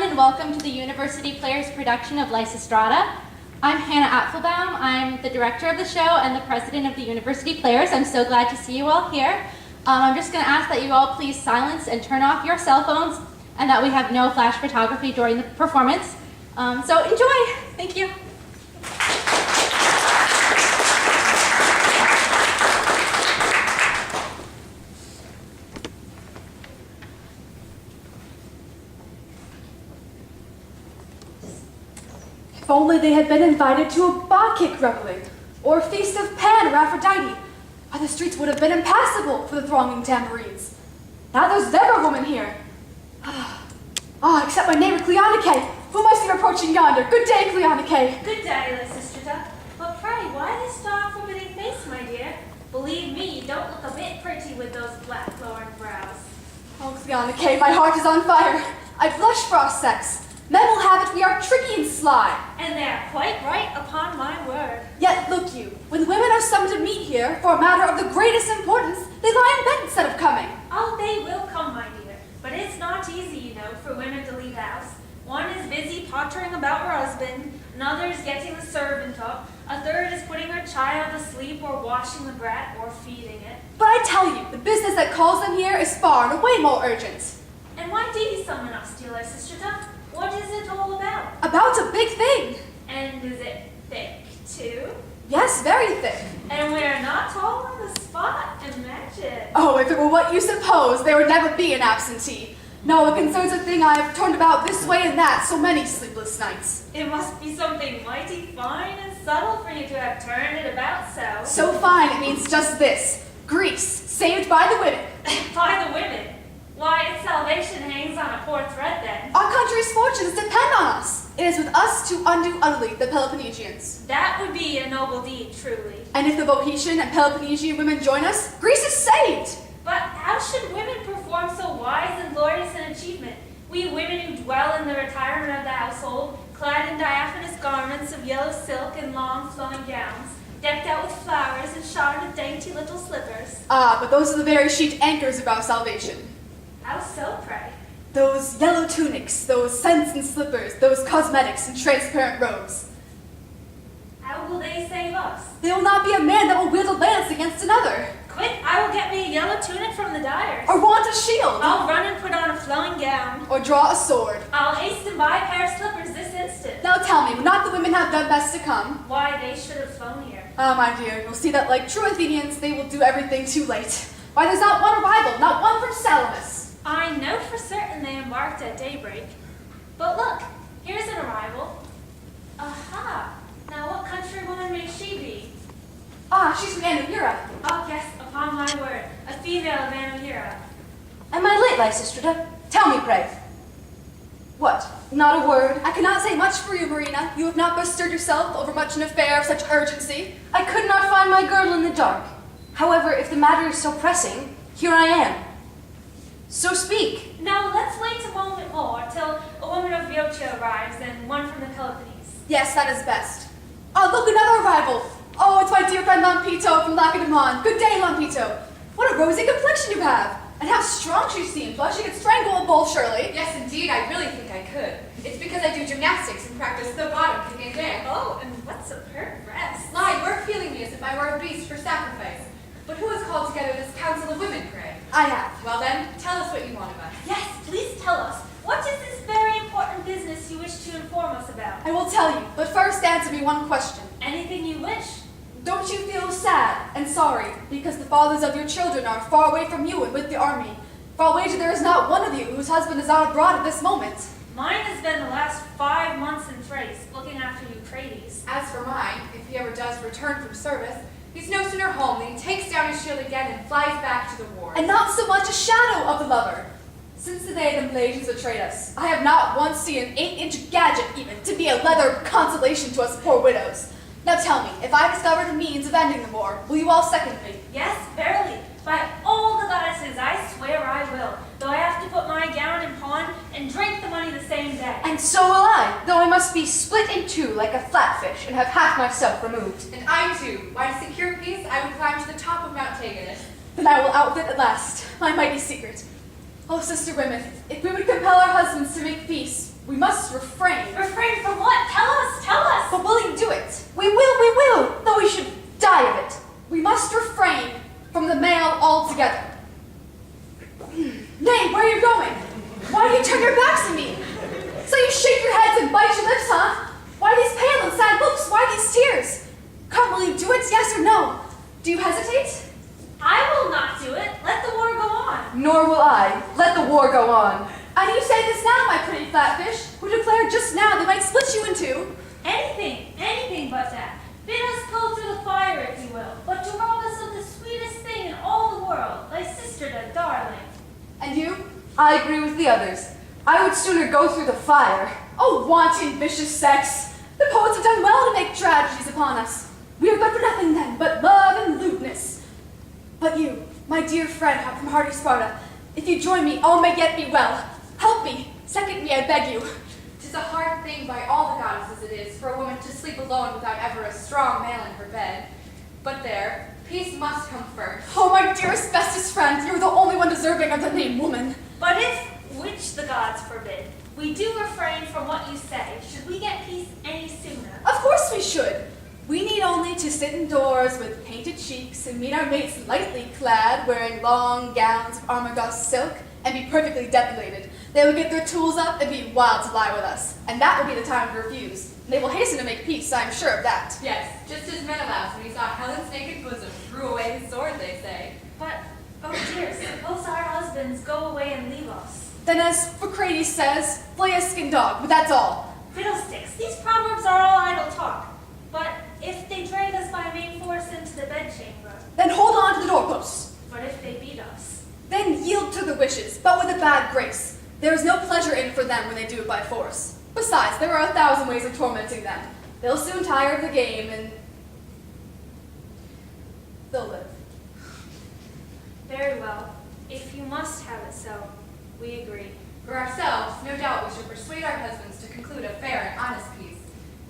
everyone, and welcome to the University Players production of Lysistrata. I'm Hannah Apfelbaum. I'm the director of the show and the president of the University Players. I'm so glad to see you all here. I'm just going to ask that you all please silence and turn off your cell phones, and that we have no flash photography during the performance. So enjoy. Thank you. If only they had been invited to a Bacchic reveling, or a feast of Pan or Aphrodite, why the streets would have been impassable for the thronging tambourines. Now there's never a woman here. Except my neighbor Cleonice, whom I see approaching yonder. Good day, Cleonice. Good day, Lysistrata. But pray, why this dark, forbidding face, my dear? Believe me, you don't look a bit pretty with those black lowered brows. Oh, Cleonice, my heart is on fire. I blush for our sex. Men will have it we are tricky and sly. And they are quite right, upon my word. Yet look you, when women are summoned to meet here for a matter of the greatest importance, they lie in bed instead of coming. Oh, they will come, my dear. But it's not easy, you know, for women to leave house. One is busy pottering about her husband, another is getting the servant up, a third is putting her child to sleep or washing the brat or feeding it. But I tell you, the business that calls them here is far and away more urgent. And why do you summon us, dear Lysistrata? What is it all about? About a big thing. And is it thick, too? Yes, very thick. And we're not all on the spot, imagine. Oh, if it were what you suppose, there would never be an absentee. No, it concerns a thing I have turned about this way and that so many sleepless nights. It must be something mighty fine and subtle for you to have turned it about so. So fine, it means just this. Greece, saved by the women. By the women? Why, its salvation hangs on a poor thread then. Our country's fortunes depend on us. It is with us to undo utterly the Peloponnesians. That would be a noble deed, truly. And if the Boeotian and Peloponnesian women join us, Greece is saved. But how should women perform so wise and glorious an achievement? We women who dwell in the retirement of the household, clad in diaphanous garments of yellow silk and long flowing gowns, decked out with flowers and shod with dainty little slippers. Ah, but those are the very chief anchors of our salvation. How so, pray? Those yellow tunics, those scents and slippers, those cosmetics and transparent robes. How will they save us? There will not be a man that will wield a lance against another. Quick, I will get me a yellow tunic from the dyers. Or want a shield. I'll run and put on a flowing gown. Or draw a sword. I'll hasten buy a pair of slippers this instant. Now tell me, would not the women have done best to come? Why, they should have flown here. Ah, my dear, you'll see that like true Athenians, they will do everything too late. Why, there's not one arrival, not one from Salamis. I know for certain they embarked at daybreak. But look, here's an arrival. Aha! Now what countrywoman may she be? Ah, she's from Anamura. Oh yes, upon my word, a female of Anamura. Am I late, Lysistrata? Tell me, pray. What? Not a word? I cannot say much for you, Marina. You have not bestirred yourself over much an affair of such urgency. I could not find my girdle in the dark. However, if the matter is so pressing, here I am. So speak. No, let's wait a moment more till a woman of Boeotia arrives and one from the Peloponnese. Yes, that is best. Oh, look, another arrival. Oh, it's my dear friend Lampito from Lacedaemon. Good day, Lampito. What a rosy complexion you have. And how strong she seems. Why, she could strangle a bull, surely. Yes, indeed, I really think I could. It's because I do gymnastics and practice the bottom kicking there. Oh, and what superb breasts. My, you're feeling me as if I were a beast for sacrifice. But who has called together this council of women, pray? I have. Well then, tell us what you want of us. Yes, please tell us. What is this very important business you wish to inform us about? I will tell you, but first answer me one question. Anything you wish. Don't you feel sad and sorry because the fathers of your children are far away from you and with the army? For I'll wager there is not one of you whose husband is out abroad at this moment. Mine has been the last 5 months in Thrace, looking after Euphrates. As for mine, if he ever does return from service, he's no sooner home than he takes down his shield again and flies back to the war. And not so much a shadow of the lover. Since the day the Malaysians betrayed us, I have not once seen an 8-inch gadget even to be a leather consolation to us poor widows. Now tell me, if I discovered a means of ending the war, will you all second me? Yes, verily. By all the goddesses, I swear I will, though I have to put my gown in pawn and drink the money the same day. And so will I, though I must be split in two like a flatfish and have half myself removed. And I too. Why, to secure peace, I would climb to the top of Mount Tagus. Then I will outwit at last my mighty secret. Oh, sister women, if we would compel our husbands to make peace, we must refrain. Refrain from what? Tell us, tell us! But will you do it? We will, though we should die of it. We must refrain from the male altogether. Nay, where are you going? Why do you turn your backs to me? So you shake your heads and bite your lips, huh? Why these pale and sad looks? Why these tears? Come, will you do it, yes or no? Do you hesitate? I will not do it. Let the war go on. Nor will I. Let the war go on. And you say this now, my pretty flatfish, who declared just now they might split you in two. Anything but that. Bid us go through the fire, if you will, but to rob us of the sweetest thing in all the world, Lysistrata, darling. And you? I agree with the others. I would sooner go through the fire. Oh, wanton, vicious sex! The poets have done well to make tragedies upon us. We are good for nothing then, but love and lewdness. But you, my dear friend from hardy Sparta, if you join me, all may yet be well. Help me, second me, I beg you. 'Tis a hard thing by all the goddesses it is for a woman to sleep alone without ever a strong male in her bed. But there, peace must come first. Oh, my dearest, bestest friend, you're the only one deserving of the name woman. But if, which the gods forbid, we do refrain from what you say, should we get peace any sooner? Of course we should. We need only to sit indoors with painted cheeks and meet our mates lightly clad, wearing long gowns of armagos silk, and be perfectly depilated. They will get their tools up and be wild to lie with us, and that will be the time to refuse. They will hasten to make peace, I am sure of that. Yes, just as Menelaus when he saw Helen's naked bosom threw away his sword, they say. But, oh dear, suppose our husbands go away and leave us. Then as Phoocrates says, flay a skin dog, but that's all. Fiddlesticks, these proverbs are all idle talk. But if they drag us by main force into the bedchamber, Then hold on to the doorposts. but if they beat us, Then yield to the wishes, but with a bad grace. There is no pleasure in it for them when they do it by force. Besides, there are 1,000 ways of tormenting them. They'll soon tire of the game and they'll live. very well. If you must have it so, we agree. For ourselves, no doubt we should persuade our husbands to conclude a fair and honest peace.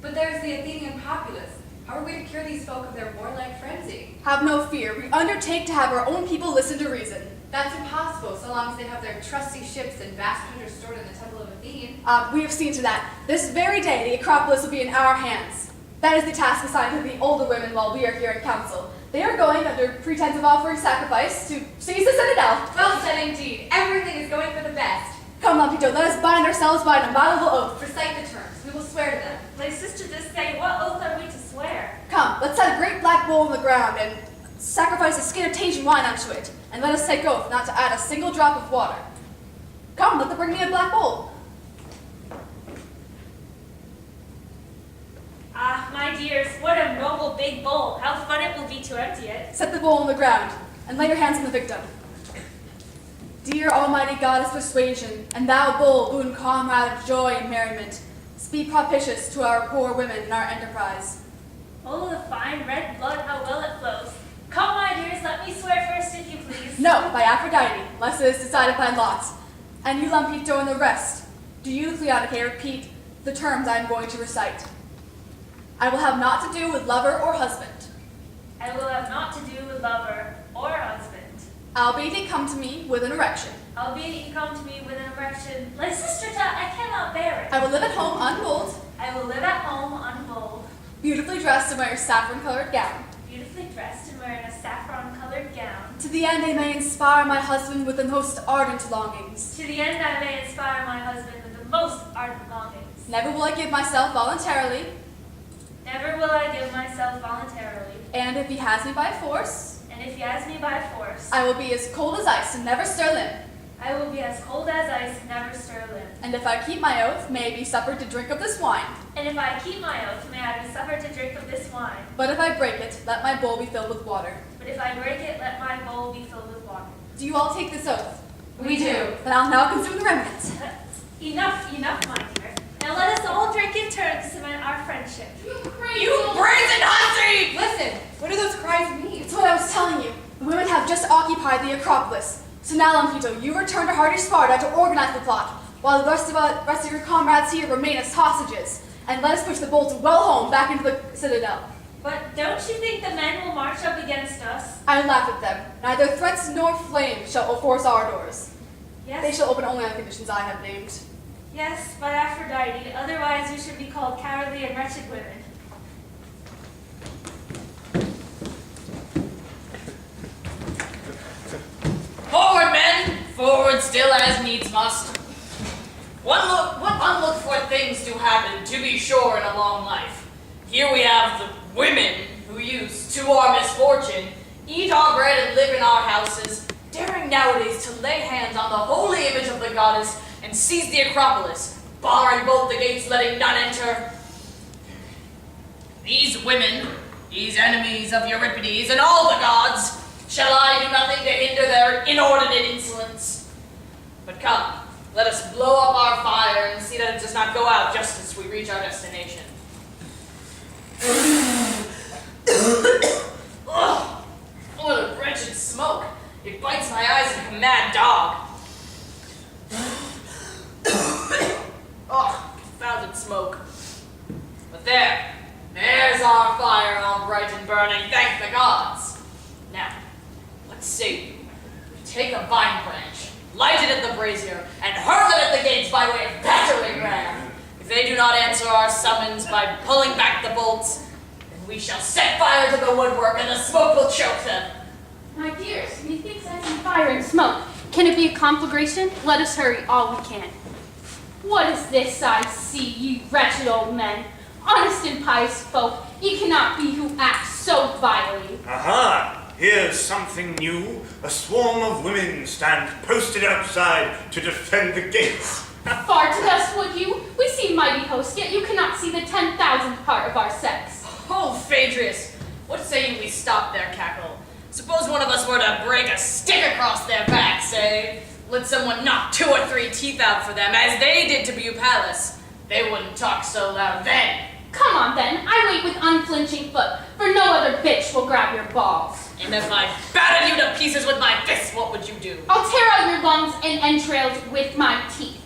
But there's the Athenian populace. How are we to cure these folk of their warlike frenzy? Have no fear. We undertake to have our own people listen to reason. That's impossible, so long as they have their trusty ships and vast treasures stored in the Temple of Athene. We have seen to that. This very day, the Acropolis will be in our hands. That is the task assigned to the older women while we are here in council. They are going, under pretense of offering sacrifice, to seize the citadel. Well said indeed. Everything is going for the best. Come, Lampito, let us bind ourselves by an inviolable oath. Recite the terms. We will swear to them. Lysistrata, say, what oath are we to swear? Come, let's set a great black bowl on the ground and sacrifice a skin of Tajan wine unto it, and let us take oath not to add a single drop of water. Come, let them bring me a black bowl. Ah, my dears, what a noble big bowl. How fun it will be to empty it. Set the bowl on the ground, and lay your hands on the victim. Dear almighty goddess persuasion, and thou bowl, boon comrade of joy and merriment, be propitious to our poor women in our enterprise. Oh, the fine red blood, how well it flows. Come, my dears, let me swear first, if you please. No, by Aphrodite, unless it is decided by lot. And you, Lampito, and the rest, do you, Cleonice, repeat the terms I am going to recite. I will have naught to do with lover or husband. I will have naught to do with lover or husband. Albeit he come to me with an erection. Albeit you come to me with an erection. Lysistrata, I cannot bear it. I will live at home unbold, I will live at home unbold, beautifully dressed in my saffron-colored gown. beautifully dressed and wearing a saffron-colored gown. To the end I may inspire my husband with the most ardent longings. To the end I may inspire my husband with the most ardent longings. Never will I give myself voluntarily, Never will I give myself voluntarily. and if he has me by force, And if he has me by force, I will be as cold as ice and never stir limb. I will be as cold as ice and never stir limb. And if I keep my oath, may I be suffered to drink of this wine. And if I keep my oath, may I be suffered to drink of this wine. But if I break it, let my bowl be filled with water. But if I break it, let my bowl be filled with water. Do you all take this oath? We do. Then I'll now consume the remnant. Enough, my dear. Now let us all drink in turn to cement our friendship. You brazen hussy! Listen, what do those cries mean? It's what I was telling you. The women have just occupied the Acropolis. So now, Lampito, you return to hardy Sparta to organize the plot, while the rest of your comrades here remain as hostages. And let us push the bolts well home back into the citadel. But don't you think the men will march up against us? I laugh at them. Neither threats nor flames shall force our doors. Yes. They shall open only on the conditions I have named. Yes, by Aphrodite. Otherwise, we should be called cowardly and wretched women. Forward, men! Forward still as needs must. What unlooked for things do happen, to be sure, in a long life. Here we have the women who used, to our misfortune, eat our bread and live in our houses, daring nowadays to lay hands on the holy image of the goddess and seize the Acropolis, barring both the gates, letting none enter. These women, these enemies of Euripides and all the gods, shall I do nothing to hinder their inordinate insolence? But come, let us blow up our fire and see that it does not go out just as we reach our destination. Ugh, what a wretched smoke! It bites my eyes like a mad dog. Oh, confounded smoke. But there's our fire all bright and burning, thank the gods. Now, what say you? We take a vine branch, light it at the brazier, and hurl it at the gates by way of battering ram. If they do not answer our summons by pulling back the bolts, then we shall set fire to the woodwork and the smoke will choke them. My dears, methinks I see fire and smoke. Can it be a conflagration? Let us hurry all we can. What is this I see, ye wretched old men? Honest and pious folk, ye cannot be who act so vilely. Aha! Here's something new. A swarm of women stand posted outside to defend the gates. Far to thus would you? We see mighty hosts, yet you cannot see the 10,000th part of our sex. Oh, Phaedrus, what say you we stop their cackle? Suppose one of us were to break a stick across their back, say, let someone knock 2 or 3 teeth out for them, as they did to Bupalis. They wouldn't talk so loud then. Come on then, I wait with unflinching foot, for no other bitch will grab your balls. And if I battered you to pieces with my fists, what would you do? I'll tear out your lungs and entrails with my teeth.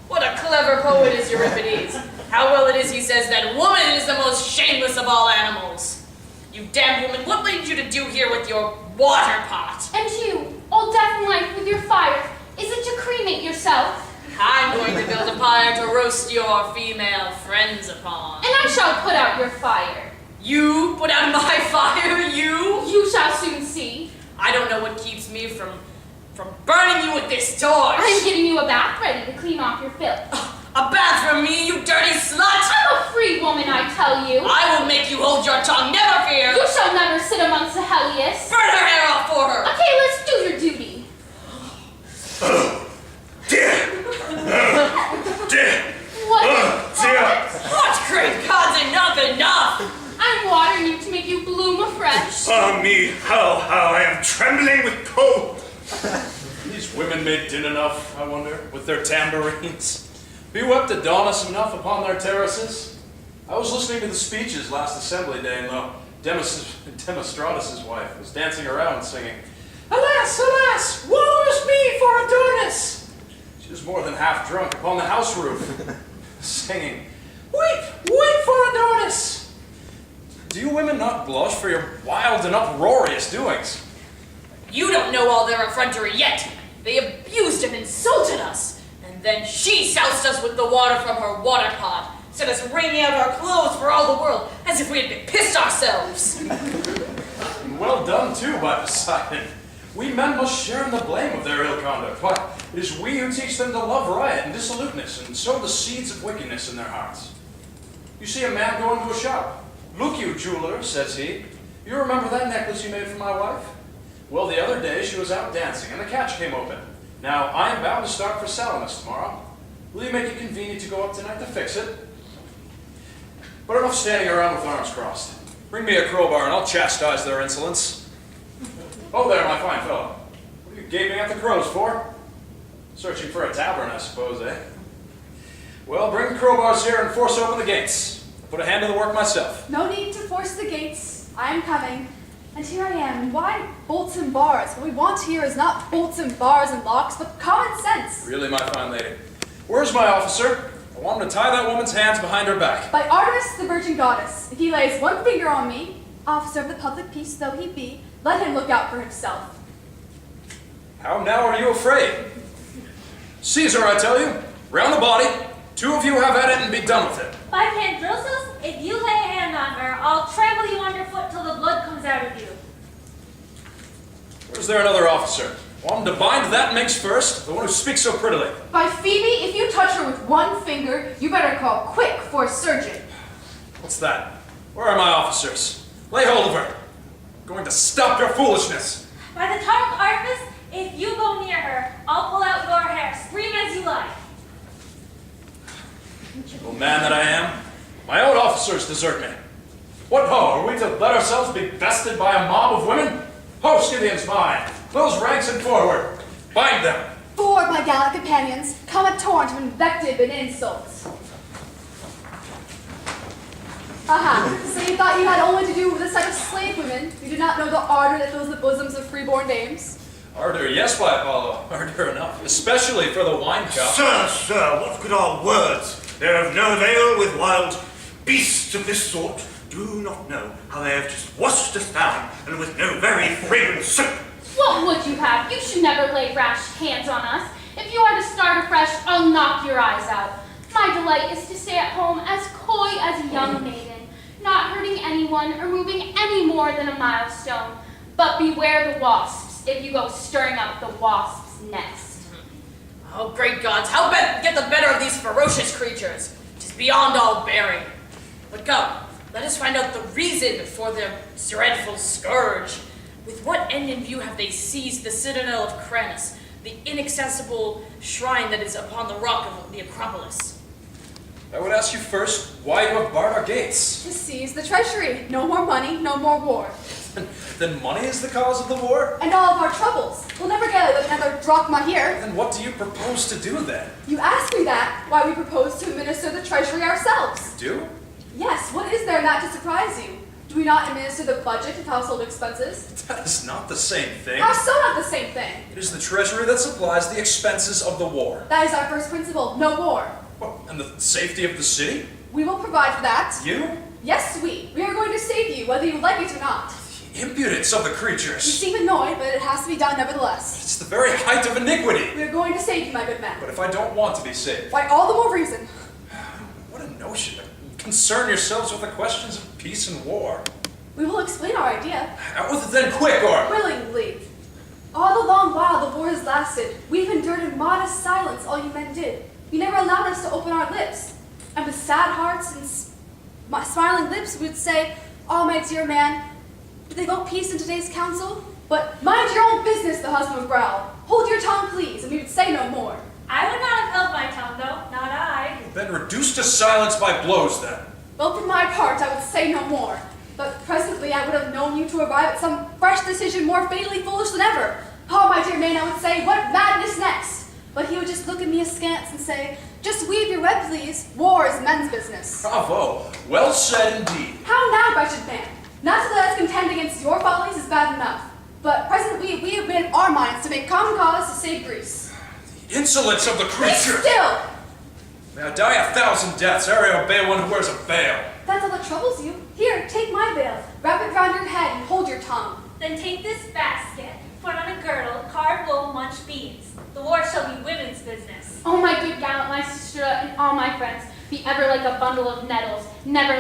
What a clever poet is Euripides. How well it is he says that woman is the most shameless of all animals. You damned woman, what led you to do here with your water pot? And you, all death and life with your fire, is it to cremate yourself? I'm going to build a pyre to roast your female friends upon. And I shall put out your fire. You put out my fire, you? You shall soon see. I don't know what keeps me from burning you with this torch. I'm getting you a bath ready to clean off your filth. A bath for me, you dirty slut! I'm a free woman, I tell you. I will make you hold your tongue, never fear! You shall never sit amongst the helliest. Burn her hair off for her! Okay, let's do your duty. Dear! Dear! What? Dear! What great gods, enough! I'm watering you to make you bloom afresh. Ah me, how I am trembling with cold! These women made din enough, I wonder, with their tambourines. Bewept Adonis enough upon their terraces. I was listening to the speeches last assembly day, and Demostratus' wife was dancing around singing, "Alas, alas, woe is me for Adonis!" She was more than half drunk upon the house roof, singing, "Weep, weep for Adonis!" Do you women not blush for your wild and uproarious doings? You don't know all their effrontery yet. They abused and insulted us. And then she soused us with the water from her water pot, set us wringing out our clothes for all the world, as if we had been pissed ourselves. Well done, too, by Poseidon. We men must share in the blame of their ill conduct. Why, it is we who teach them to love riot and dissoluteness, and sow the seeds of wickedness in their hearts. You see a man go into a shop. "Look you, jeweler," says he, "you remember that necklace you made for my wife? Well, the other day she was out dancing, and the catch came open. Now, I am bound to start for Salamis tomorrow. Will you make it convenient to go up tonight to fix it?" But enough standing around with arms crossed. Bring me a crowbar and I'll chastise their insolence. Oh there, my fine fellow. What are you gaping at the crows for? Searching for a tavern, I suppose, eh? Well, bring the crowbars here and force open the gates. I'll put a hand to the work myself. No need to force the gates. I am coming. And here I am. And why bolts and bars? What we want here is not bolts and bars and locks, but common sense. Really, my fine lady. Where's my officer? I want him to tie that woman's hands behind her back. By Artemis, the virgin goddess, if he lays one finger on me, officer of the public peace though he be, let him look out for himself. How now are you afraid? Caesar, I tell you, Round the body. 2 of you have at it and be done with it. By Pandrosos, if you lay a hand on her, I'll trample you underfoot till the blood comes out of you. Or is there another officer? One to bind that minx first, the one who speaks so prettily. By Phoebe, if you touch her with one finger, you better call quick for a surgeon. What's that? Where are my officers? Lay hold of her. I'm going to stop your foolishness. By the tongue of Artemis, if you go near her, I'll pull out your hair. Scream as you like. Little man that I am, my own officers desert me. What ho, are we to let ourselves be bested by a mob of women? Ho, Scythians mine, those ranks and forward, bind them. Forward, my gallant companions, come a torrent of invective and insults. Aha, so you thought you had only to do with a set of slave women? You do not know the ardor that fills the bosoms of freeborn dames? Ardor, yes, by Apollo, ardor enough, especially for the wine cup. Sir, what good are words? They're of no avail with wild beasts of this sort. Do not know how they have just washed us down, and with no very fragrant soap. What would you have? You should never lay rash hands on us. If you are to start afresh, I'll knock your eyes out. My delight is to stay at home as coy as a young maiden, not hurting anyone or moving any more than a milestone. But beware the wasps if you go stirring up the wasp's nest. Oh, great gods, how get the better of these ferocious creatures? 'Tis beyond all bearing. But come, let us find out the reason for their dreadful scourge. With what end in view have they seized the citadel of Cranus, the inaccessible shrine that is upon the rock of the Acropolis? I would ask you first why you have barred our gates. To seize the treasury. No more money, no more war. Then money is the cause of the war? And all of our troubles. We'll never get another drachma here. Then what do you propose to do then? You asked me that, why we propose to administer the treasury ourselves. Do? Yes, what is there not to surprise you? Do we not administer the budget of household expenses? That is not the same thing. How so not the same thing? It is the treasury that supplies the expenses of the war. That is our first principle, no war. What, and the safety of the city? We will provide for that. You? Yes, we. We are going to save you, whether you like it or not. The impudence of the You creatures. seem annoyed, but it has to be done nevertheless. It's the very height of iniquity. We are going to save you, my good man. But if I don't want to be saved, Why, all the more reason. what a notion to concern yourselves with the questions of peace and war. We will explain our idea. Out with it then quick, or... Willingly. All the long while the war has lasted, we've endured in modest silence all you men did. You never allowed us to open our lips. And with sad hearts and smiling lips, we would say, "Oh, my dear man, did they vote peace in today's council? But mind your own business," the husband would growl. "Hold your tongue, please," and we would say no more. I would not have held my tongue, though. Not I. Been reduced to silence by blows, then. Well, for my part, I would say no more. But presently I would have known you to arrive at some fresh decision more fatally foolish than ever. "Oh, my dear man," I would say, "what madness next?" But he would just look at me askance and say, "Just weave your web, please. War is men's business." Bravo. Well said indeed. How now, wretched man? Not to let us contend against your follies is bad enough. But presently we have made up our minds to make common cause to save Greece. The insolence of the Be creature. still! May I die 1,000 deaths ere I obey one who wears a veil. That's all that troubles you. Here, take my veil. Wrap it round your head and hold your tongue. Then take this basket, put on a girdle, carve wool, munch beans. The war shall be women's business. Oh, my good gallant Lysistrata and all my friends, be ever like a bundle of nettles. Never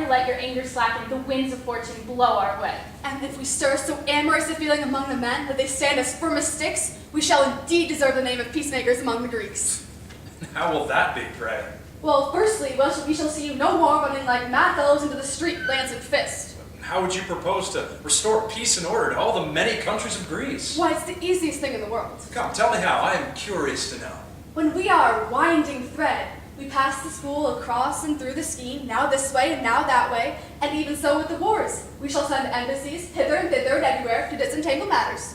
let your anger slacken. The winds of fortune blow our way. And if we stir so amorous a feeling among the men that they stand as firm as sticks, we shall indeed deserve the name of peacemakers among the Greeks. How will that be, pray? Well, firstly, we shall see you no more running like mad fellows into the street, lance and fist. How would you propose to restore peace and order to all the many countries of Greece? Why, it's the easiest thing in the world. Come, tell me how. I am curious to know. When we are winding thread, we pass the spool across and through the skein, now this way and now that way, and even so with the wars. We shall send embassies hither and thither and everywhere to disentangle matters.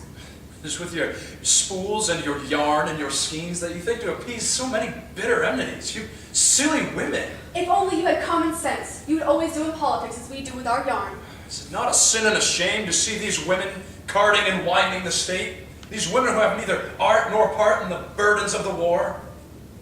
It is with your spools and your yarn and your skeins that you think to appease so many bitter enmities. You silly women. If only you had common sense, you would always do in politics as we do with our yarn. Is it not a sin and a shame to see these women carding and winding the state? These women who have neither art nor part in the burdens of the war?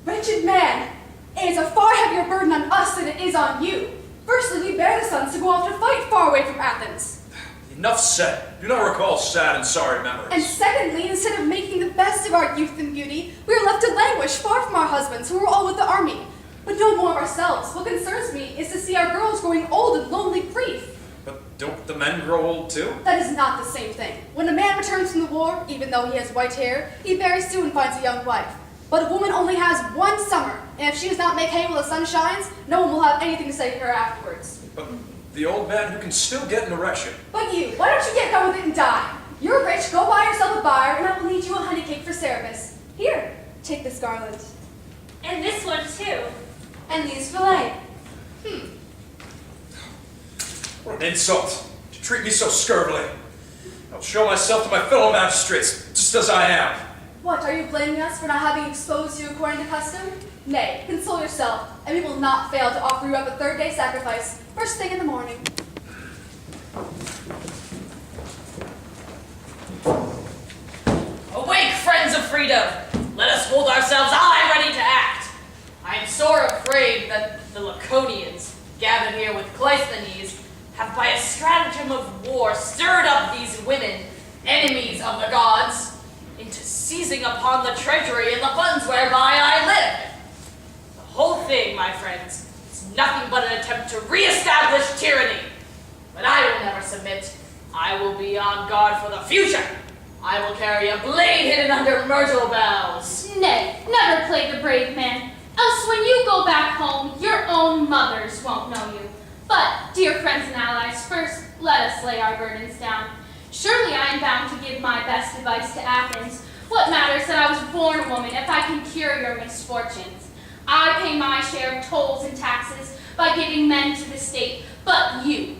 Wretched man, it is a far heavier burden on us than it is on you. Firstly, we bear the sons to go off to fight far away from Athens. The Enough said. Do not recall sad and sorry memories. And secondly, instead of making the best of our youth and beauty, we are left to languish far from our husbands, who are all with the army. But no more of ourselves. What concerns me is to see our girls growing old in lonely grief. But don't the men grow old too? That is not the same thing. When a man returns from the war, even though he has white hair, he very soon finds a young wife. But a woman only has one summer, and if she does not make hay while the sun shines, no one will have anything to say to her afterwards. But the old man who can still get an erection. But you, why don't you get done with it and die? You're rich, go buy yourself a buyer, and I will lead you a honey cake for service. Here, take this garland. And this one too. And these fillet. What an insult to treat me so scurvily. I'll show myself to my fellow magistrates, just as I am. What, are you blaming us for not having exposed you according to custom? Nay, console yourself, and we will not fail to offer you up a third-day sacrifice, first thing in the morning. Awake, friends of freedom! Let us hold ourselves high, ready to act. I am sore afraid that the Laconians, gathered here with Cleisthenes, have by a stratagem of war stirred up these women, enemies of the gods, into seizing upon the treasury and the funds whereby I live. The whole thing, my friends, is nothing but an attempt to re-establish tyranny. But I will never submit. I will be on guard for the future. I will carry a blade hidden under myrtle boughs. Nay, never play the brave man, else when you go back home, your own mothers won't know you. But, dear friends and allies, first let us lay our burdens down. Surely I am bound to give my best advice to Athens. What matters that I was born a woman if I can cure your misfortunes? I pay my share of tolls and taxes by giving men to the state, but you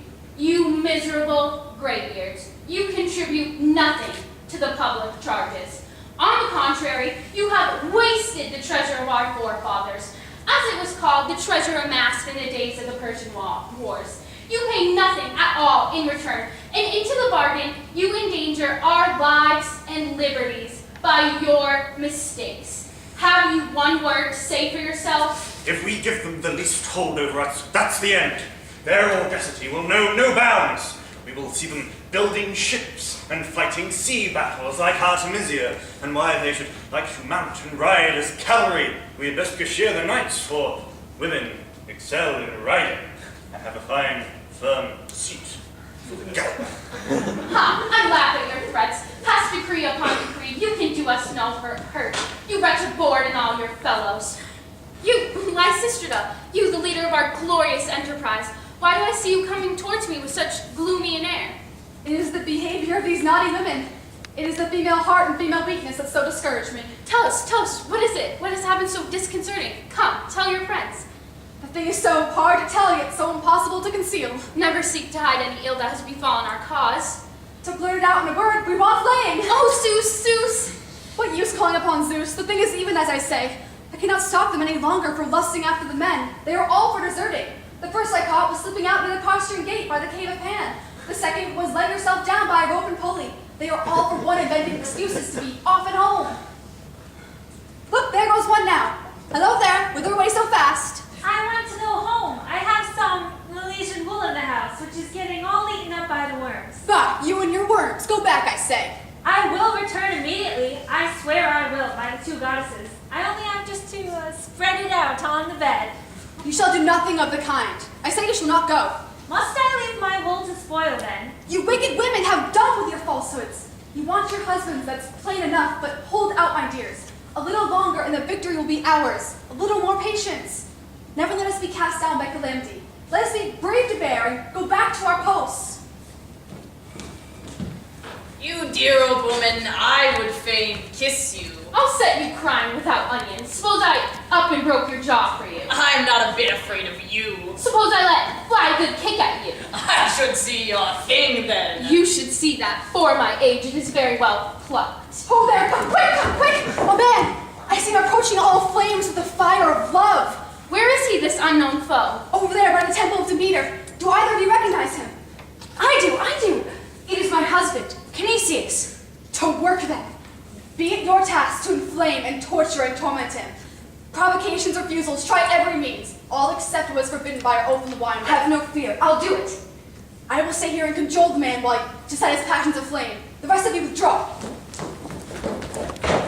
miserable graybeards, you contribute nothing to the public charges. On the contrary, you have wasted the treasure of our forefathers, as it was called, the treasure amassed in the days of the Persian wars. You pay nothing at all in return, and into the bargain, you endanger our lives and liberties by your mistakes. Have you one word to say for yourself? If we give them the least hold over us, that's the end. Their audacity will know no bounds. We will see them building ships and fighting sea battles like Artemisia, and why they should like to mount and ride as cavalry, we had best cashier the knights, for women excel in riding and have a fine, firm seat. Ha! I laugh at your threats. Pass decree upon decree. You can do us no hurt. You wretched board and all your fellows. You, Lysistrata, you the leader of our glorious enterprise. Why do I see you coming towards me with such gloomy an air? It is the behavior of these naughty women. It is the female heart and female weakness that so discourage me. Tell us, what is it? What has happened so disconcerting? Come, tell your friends. The thing is so hard to tell, yet so impossible to conceal. Never seek to hide any ill that has befallen our cause. To blurt it out in a word, we want flame. Oh, Zeus! What use calling upon Zeus? The thing is even as I say. I cannot stop them any longer from lusting after the men. They are all for deserting. The first I caught was slipping out near the postern gate by the cave of Pan. The second was letting herself down by a rope and pulley. They are all for one inventing excuses to be off and home. Look, there goes one now. Hello there, whither away so fast? I want to go home. I have some Milesian wool in the house, which is getting all eaten up by the worms. Bah, you and your worms. Go back, I say. I will return immediately. I swear I will, by the two goddesses. I only have just to spread it out on the bed. You shall do nothing of the kind. I say you shall not go. Must I leave my wool to spoil then? You wicked women, have done with your falsehoods. You want your husbands, that's plain enough, but hold out, my dears. A little longer and the victory will be ours. A little more patience. Never let us be cast down by calamity. Let us be brave to bear and go back to our posts. You dear old woman, I would fain kiss you. I'll set you crying without onions. Suppose I up and broke your jaw for you. I'm not a bit afraid of you. Suppose I let fly a good kick at you. I should see your thing then. You should see that for my age it is very well plucked. Oh there, come quick! Oh man, I see him approaching all flames with the fire of love. Where is he, this unknown foe? Over there by the temple of Demeter. Do either of you recognize him? I do. It is my husband, Canisius. To work then. Be it your task to inflame and torture and torment him. Provocations, refusals, try every means, all except what is forbidden by our oath in the wine. Have no fear, I'll do it. I will stay here and cajole the man to set his passions aflame. The rest of you withdraw.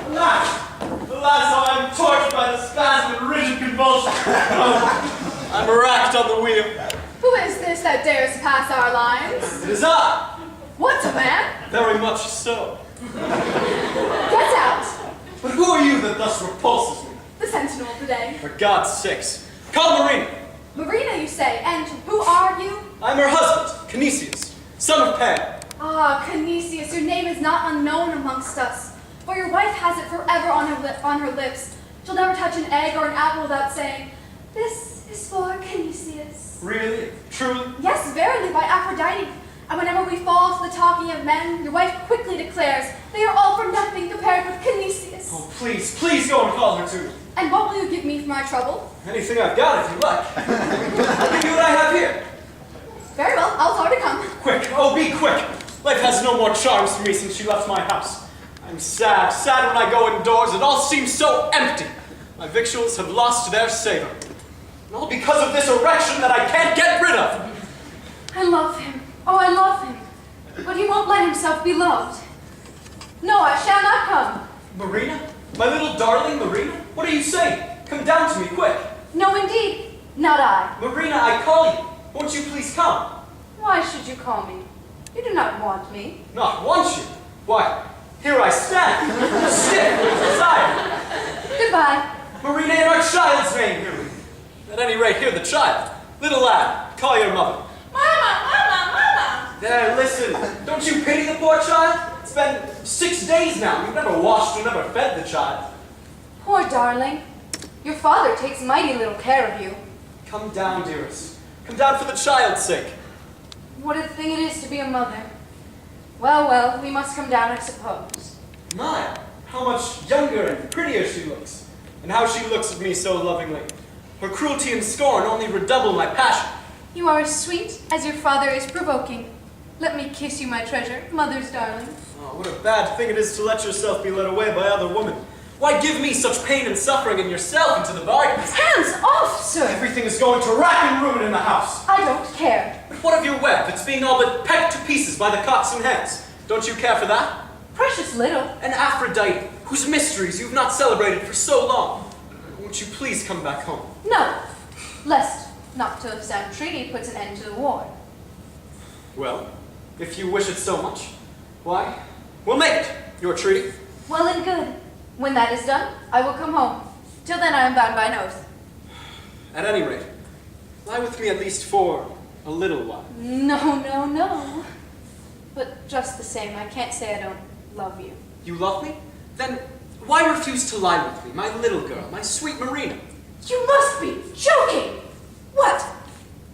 Alas, how I am tortured by the spasm and rigid convulsion. I'm racked on the wheel. Who is this that dares to pass our lines? It is I. What's a man? Very much so. Get out. But who are you that thus repulses me? The sentinel of the day. For God's sakes. Call Marina. Marina, you say, and who are you? I'm her husband, Canisius, son of Pan. Ah, Canisius, your name is not unknown amongst us, for your wife has it forever on her lips. She'll never touch an egg or an apple without saying, "This is for Canisius." Really? Truly? Yes, verily, by Aphrodite. And whenever we fall to the talking of men, your wife quickly declares, "They are all for nothing compared with Canisius." Oh, please go and call her to me. And what will you give me for my trouble? Anything I've got, if you like. I'll give you what I have here. Very well, I'll tell her to come. Quick, oh, be quick. Life has no more charms for me since she left my house. I'm sad when I go indoors. It all seems so empty. My victuals have lost their savor. And all because of this erection that I can't get rid of. I love him. Oh, I love him. But he won't let himself be loved. No, I shall not come. Marina? My little darling Marina? What are you saying? Come down to me, quick. No, indeed, not I. Marina, I call you. Won't you please come? Why should you call me? You do not want me. Not want you? Why, here I stand, stiff with desire. Goodbye. Marina, in our child's name, hear me. At any rate, hear the child. Little lad, call your mother. Mama! There, listen. Don't you pity the poor child? It's been 6 days now. You've never washed or never fed the child. Poor darling. Your father takes mighty little care of you. Come down, dearest. Come down for the child's sake. What a thing it is to be a mother. Well, we must come down, I suppose. My, how much younger and prettier she looks. And how she looks at me so lovingly. Her cruelty and scorn only redouble my passion. You are as sweet as your father is provoking. Let me kiss you, my treasure, mother's darling. Oh, what a bad thing it is to let yourself be led away by other women. Why give me such pain and suffering and yourself into the bargain? Hands off, sir! Everything is going to rack and ruin in the house. I don't care. But what of your web? It's being all but pecked to pieces by the cocks and hens. Don't you care for that? Precious little. An Aphrodite, whose mysteries you've not celebrated for so long. Won't you please come back home? No, lest not till a sound treaty puts an end to the war. Well, if you wish it so much, why, we'll make it your treaty. Well and good. When that is done, I will come home. Till then I am bound by an oath. At any rate, lie with me at least for a little while. No. But just the same, I can't say I don't love you. You love me? Then why refuse to lie with me, my little girl, my sweet Marina? You must be joking! What?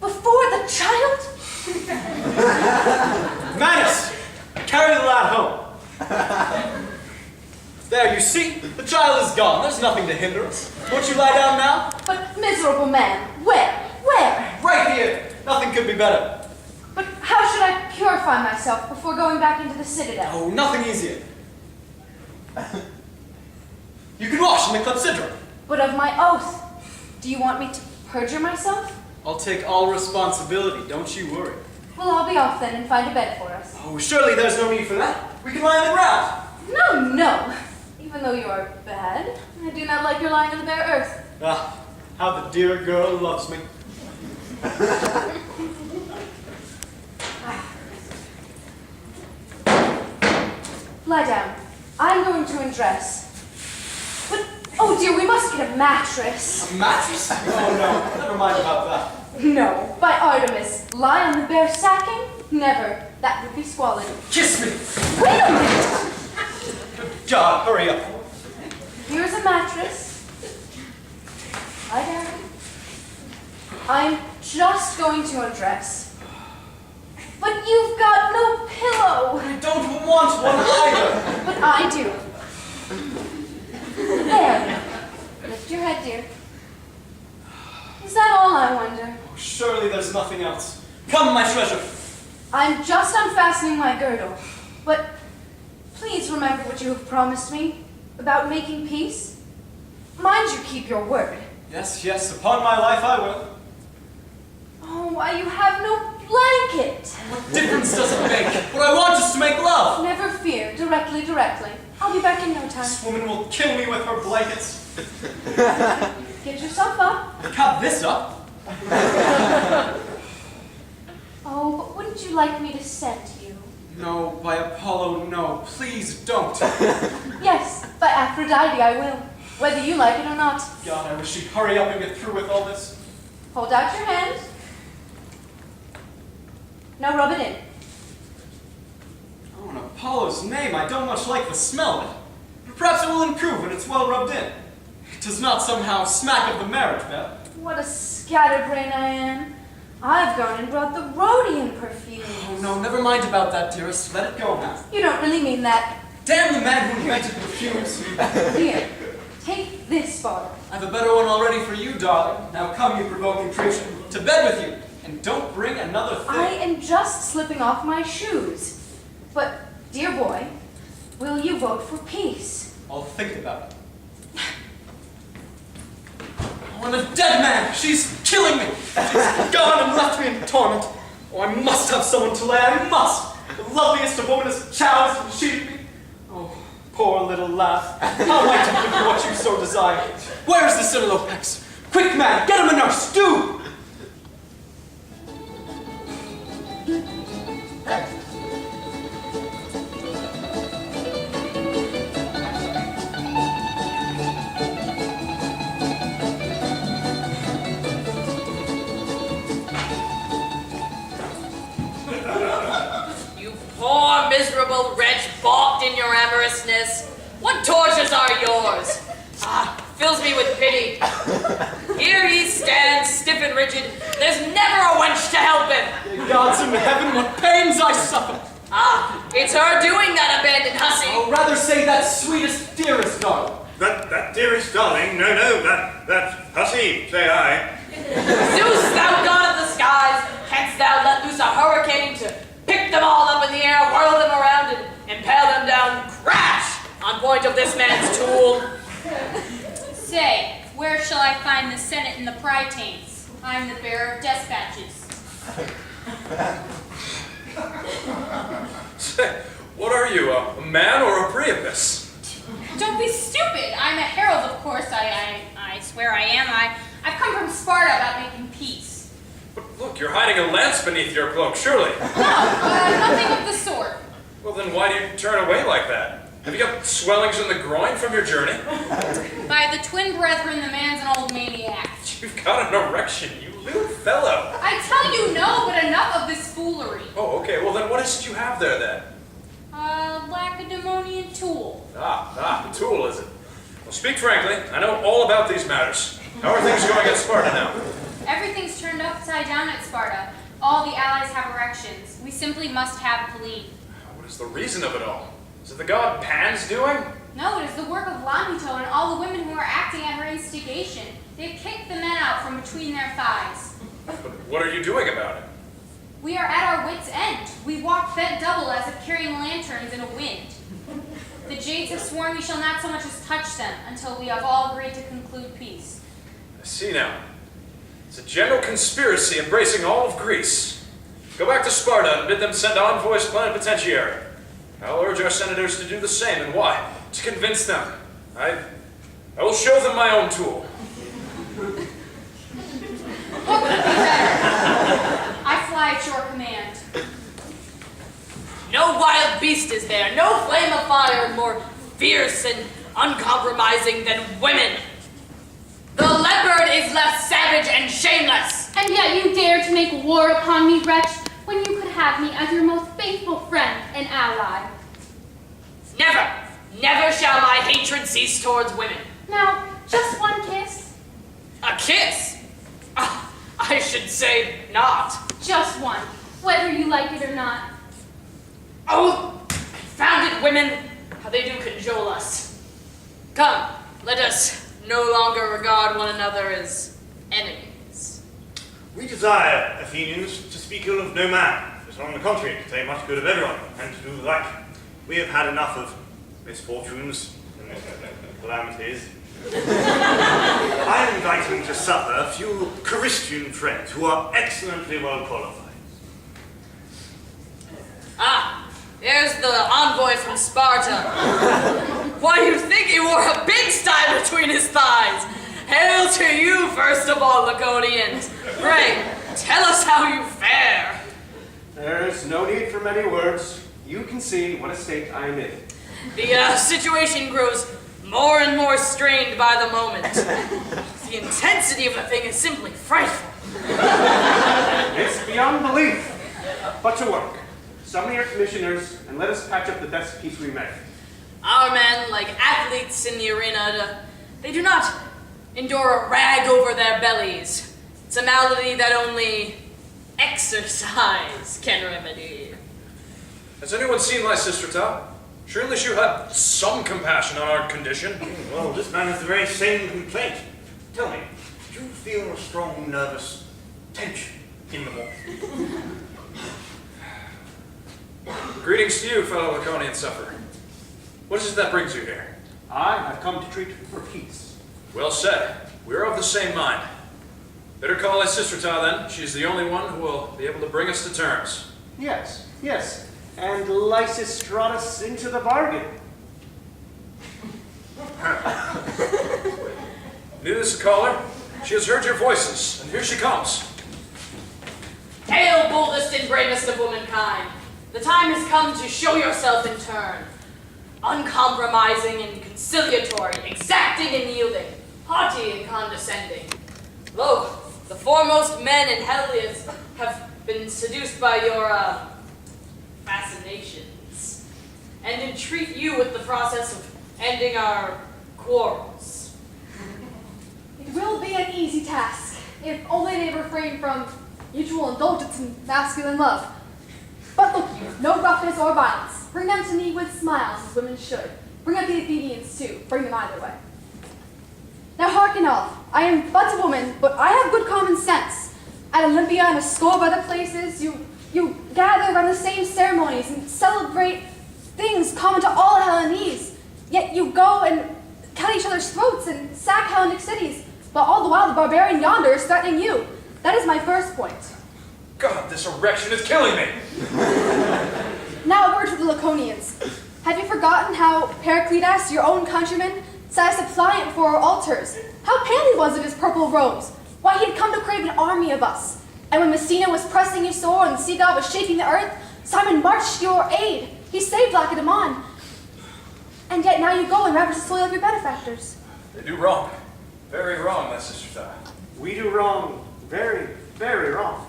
Before the child? Manus! Carry the lad home. There, you see? The child is gone. There's nothing to hinder us. Won't you lie down now? But miserable man, where? Right here. Nothing could be better. But how should I purify myself before going back into the citadel? Oh, nothing easier. You can wash in the clepsydra. But of my oath, do you want me to perjure myself? I'll take all responsibility. Don't you worry. Well, I'll be off then and find a bed for us. Oh, surely there's no need for that. We can lie on the ground. No. Even though you are bad, I do not like your lying on the bare earth. Ah, how the dear girl loves me. Lie down. I'm going to undress. But, oh dear, we must get a mattress. A mattress? Oh no, never mind about that. No, by Artemis, lie on the bare sacking? Never. That would be squalid. Kiss me! Wait a minute! God, hurry up. Here's a mattress. Lie down. I'm just going to undress. But you've got no pillow. I don't want one either. But I do. There. Lift your head, dear. Is that all, I wonder? Oh, surely there's nothing else. Come, my treasure. I'm just unfastening my girdle. But please remember what you have promised me about making peace. Mind you keep your word. Yes, upon my life I will. Oh, why you have no blanket. What difference does it make? What I want is to make love. Never fear, directly. I'll be back in no time. This woman will kill me with her blankets. Get yourself up. I got this up. Oh, but wouldn't you like me to send you? No, by Apollo, no. Please don't. Yes, by Aphrodite I will, whether you like it or not. God, I wish she'd hurry up and get through with all this. Hold out your hand. Now rub it in. Oh, in Apollo's name, I don't much like the smell of it. But perhaps it will improve when it's well rubbed in. It does not somehow smack of the marriage bell. What a scatterbrain I am. I've gone and brought the Rhodian perfume. Oh no, never mind about that, dearest. Let it go now. You don't really mean that. Damn the man who invented perfumes. Here, take this bottle. I have a better one already for you, darling. Now come, you provoking creature. To bed with you. And don't bring another thing. I am just slipping off my shoes. But, dear boy, will you vote for peace? I'll think about it. Oh, I'm a dead man. She's killing me. She's gone and left me in torment. Oh, I must have someone to lay. I must. The loveliest of women has choused and sheathed me. Oh, poor little lass. How am I to give you what you so desire? Where is the Cinelopex? Quick, man, get him a nurse. Do! Poor miserable wretch balked in your amorousness. What tortures are yours? Fills me with pity. Here he stands, stiff and rigid. There's never a wench to help him. Dear gods in heaven, what pains I suffer. It's her doing that abandoned hussy. I'll rather say that sweetest, dearest darling. That dearest darling, no, that hussy, say I. Zeus, thou god of the skies, canst thou let loose a hurricane to pick them all up in the air, whirl them around, and impale them down, crash, on point of this man's tool? Say, where shall I find the Senate and the Prytanes? I'm the bearer of dispatches. Say, what are you, a man or a Priapus? Don't be stupid. I'm a herald, of course. I swear I am. I've come from Sparta about making peace. But look, you're hiding a lance beneath your cloak, surely. No, nothing of the sort. Well, then why do you turn away like that? Have you got swellings in the groin from your journey? By the twin brethren, the man's an old maniac. You've got an erection, you little fellow. I tell you no, but enough of this foolery. Oh, okay, well then what is it you have there then? Lacedaemonian tool. The tool, is it? Well, speak frankly, I know all about these matters. How are things going at Sparta now? Everything's turned upside down at Sparta. All the allies have erections. We simply must have Helene. What is the reason of it all? Is it the god Pan's doing? No, it is the work of Lamito and all the women who are acting at her instigation. They've kicked the men out from between their thighs. But what are you doing about it? We are at our wits' end. We walk bent double as if carrying lanterns in a wind. The Jades have sworn we shall not so much as touch them until we have all agreed to conclude peace. I see now. It's a general conspiracy embracing all of Greece. Go back to Sparta and bid them send envoys plenipotentiary. I'll urge our senators to do the same, and why? To convince them. I will show them my own tool. What could be better? I fly at your command. No wild beast is there, no flame of fire more fierce and uncompromising than women. The leopard is left savage and shameless. And yet you dare to make war upon me, wretch, when you could have me as your most faithful friend and ally. Never shall my hatred cease towards women. Now, just one kiss? A kiss? I should say not. Just one, whether you like it or not. Oh, confounded women, how they do cajole us. Come, let us no longer regard one another as enemies. We desire, Athenians, to speak ill of no man, but on the contrary, to say much good of everyone, and to do the like. We have had enough of misfortunes and calamities. I am inviting to supper a few Christian friends who are excellently well qualified. Here's the envoy from Sparta. Why, you think he wore a pigsty between his thighs? Hail to you, first of all, Laconians. Pray, tell us how you fare. There is no need for many words. You can see what a state I am in. The situation grows more and more strained by the moment. The intensity of the thing is simply frightful. It's beyond belief. But to work. Summon your commissioners and let us patch up the best peace we may. Our men, like athletes in the arena, they do not endure a rag over their bellies. It's a malady that only exercise can remedy. Has anyone seen Lysistrata? Surely she had some compassion on our condition. Well, this man has the very same complaint. Tell me, do you feel a strong nervous tension in the morning? Greetings to you, fellow Laconian sufferer. What is it that brings you here? I have come to treat for peace. Well said. We are of the same mind. Better call Lysistrata then. She's the only one who will be able to bring us to terms. Yes, yes. And Lysistratus into the bargain. Needless to call her. She has heard your voices, and here she comes. Hail, boldest and bravest of womankind. The time has come to show yourself in turn. Uncompromising and conciliatory, exacting and yielding, haughty and condescending. Lo, the foremost men in Helios have been seduced by your, fascinations, and entreat you with the process of ending our quarrels. It will be an easy task, if only they refrain from mutual indulgence and masculine love. But look you, no roughness or violence. Bring them to me with smiles, as women should. Bring up the Athenians too. Bring them either way. Now hearken all. I am but a woman, but I have good common sense. At Olympia and a score of other places, you gather around the same ceremonies and celebrate things common to all Hellenese. Yet you go and cut each other's throats and sack Hellenic cities, while all the while the barbarian yonder is threatening you. That is my first point. God, this erection is killing me. Now a word to the Laconians. Have you forgotten how Pericletus, your own countryman, sat as suppliant for our altars? How pale he was of his purple robes. Why, he had come to crave an army of us. And when Messina was pressing you sore and the sea god was shaking the earth, Simon marched to your aid. He saved Lacedaemon. And yet now you go and ravage the soil of your benefactors. They do wrong. Very wrong, Lysistrata. We do wrong. Very, very wrong.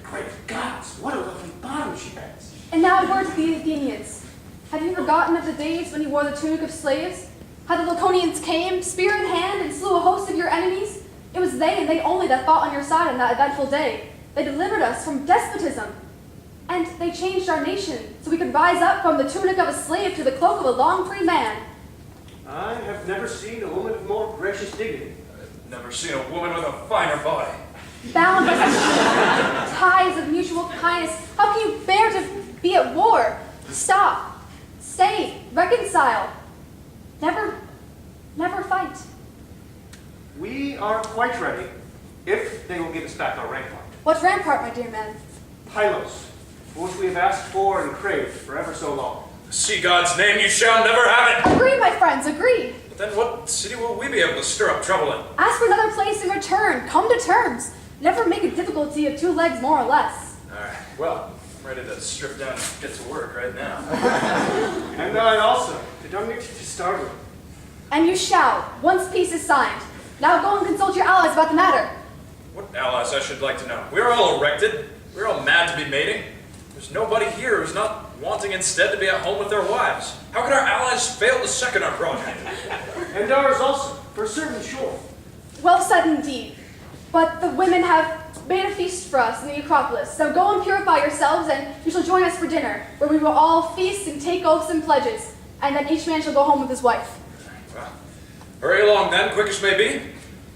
Great gods, what a lovely bottom she bears. And now a word to the Athenians. Have you forgotten of the days when you wore the tunic of slaves? How the Laconians came, spear in hand, and slew a host of your enemies? It was they and they only that fought on your side on that eventful day. They delivered us from despotism. And they changed our nation so we could rise up from the tunic of a slave to the cloak of a long free man. I have never seen a woman of more gracious dignity. I've never seen a woman with a finer body. Bound by such ties of mutual kindness, how can you bear to be at war? Stop. Stay. Reconcile. Never fight. We are quite ready, if they will give us back our rampart. What rampart, my dear men? Pylos, for which we have asked for and craved for ever so long. The sea god's name, you shall never have it. Agree, my friends, agree. But then what city will we be able to stir up trouble in? Ask for another place in return. Come to terms. Never make a difficulty of 2 legs more or less. All right, well, I'm ready to strip down and get to work right now. And I also, to don't need to startle. And you shall, once peace is signed. Now go and consult your allies about the matter. What allies, I should like to know? We're all erected. We're all mad to be mating. There's nobody here who's not wanting instead to be at home with their wives. How could our allies fail to second our project? And ours also, for certain sure. Well said indeed. But the women have made a feast for us in the Acropolis. So go and purify yourselves, and you shall join us for dinner, where we will all feast and take oaths and pledges, and then each man shall go home with his wife. Well, hurry along then, quick as may be.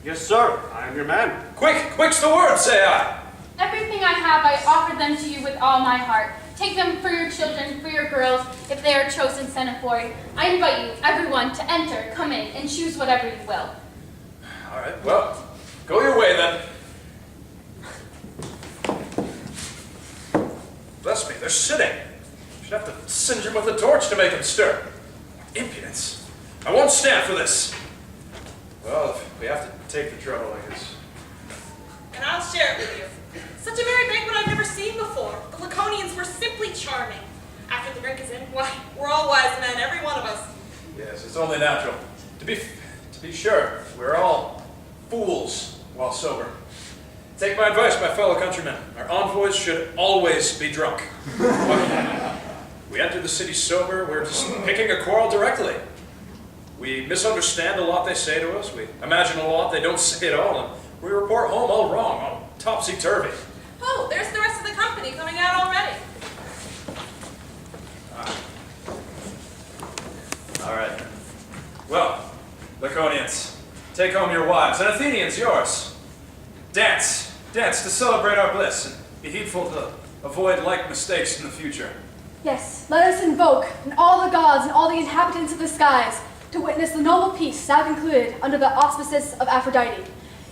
Yes, sir. I am your man. Quick's the word, say I. Everything I have, I offer them to you with all my heart. Take them for your children, for your girls, if they are chosen senaphori. I invite you, everyone, to enter, come in, and choose whatever you will. All right, well, go your way then. Bless me, they're sitting. Should have to singe him with a torch to make him stir. Impudence. I won't stand for this. Well, if we have to take the trouble, I guess. And I'll share it with you. Such a merry banquet I've never seen before. The Laconians were simply charming. After the drink is in, why, we're all wise men, every one of us. Yes, it's only natural. To be sure, we're all fools while sober. Take my advice, my fellow countrymen. Our envoys should always be drunk. We enter the city sober, we're just picking a quarrel directly. We misunderstand a lot they say to us, we imagine a lot they don't say at all, and we report home all wrong, all topsy-turvy. Oh, there's the rest of the company coming out already. All right. Well, Laconians, take home your wives, and Athenians, yours. Dance to celebrate our bliss, and be heedful to avoid like mistakes in the future. Yes, let us invoke and all the gods and all the inhabitants of the skies to witness the noble peace now concluded under the auspices of Aphrodite.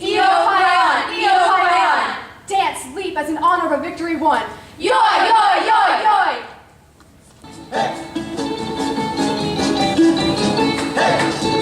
Io Paion! Io Paion! Dance, leap as in honor of a victory won. Yoi! Yoi! Yoi! Yoi! Thank you.